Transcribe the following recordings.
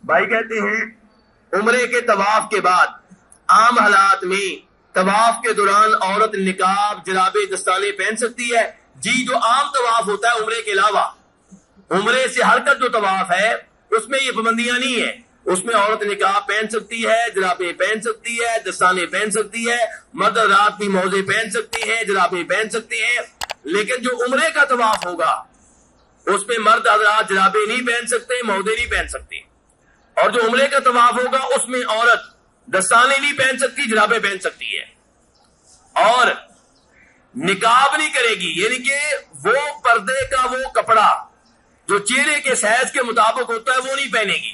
بھائی کہتے ہیں عمرے کے طواف کے بعد عام حالات میں طواف کے دوران عورت نقاب جرابے دستانے پہن سکتی ہے؟ جی، جو عام طواف ہوتا ہے عمرے کے علاوہ، عمرے سے ہٹ کر جو طواف ہے اس میں یہ پابندیاں نہیں ہیں. اس میں عورت نقاب پہن سکتی ہے، جرابے پہن سکتی ہے، دستانے پہن سکتی ہے، مرد رات کی موزے پہن سکتی ہیں، جرابے پہن سکتی ہیں. لیکن جو عمرے کا طواف ہوگا اس میں مرد حضرات جرابے نہیں پہن سکتے، موزے نہیں پہن سکتے. اور جو عمرے کا طواف ہوگا اس میں عورت دستانے نہیں پہن سکتی، جرابے پہن سکتی ہے. اور نقاب نہیں کرے گی، یعنی کہ وہ پردے کا وہ کپڑا جو چہرے کے سائز کے مطابق ہوتا ہے وہ نہیں پہنے گی.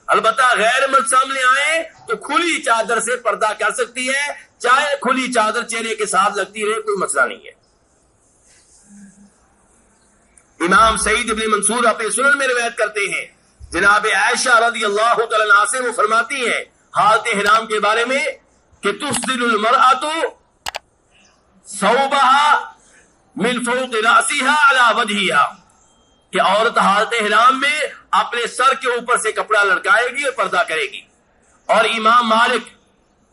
البتہ غیر مرد سامنے آئے تو کھلی چادر سے پردہ کر سکتی ہے، چاہے کھلی چادر چہرے کے ساتھ لگتی رہے، کوئی مسئلہ نہیں ہے. امام سعید بن منصور اپنے سنن میں روایت کرتے ہیں، جناب عائشہ رضی اللہ تعالی عنہا سے وہ فرماتی ہیں حالت احرام کے بارے میں کہ تسدل المرأۃ ثوبها من فوق رأسها على وجهها، کہ عورت حالت احرام میں اپنے سر کے اوپر سے کپڑا لٹکائے گی اور پردہ کرے گی. اور امام مالک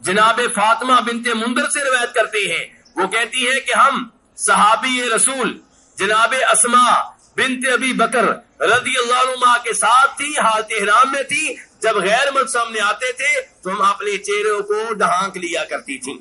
جناب فاطمہ بنت منذر سے روایت کرتے ہیں، وہ کہتی ہے کہ ہم صحابی رسول جناب اسماء بنت ابی بکر رضی اللہ عنہ کے ساتھ تھی، حالت احرام میں تھی. جب غیر مرد سامنے آتے تھے تو ہم اپنے چہروں کو ڈھانک لیا کرتی تھی.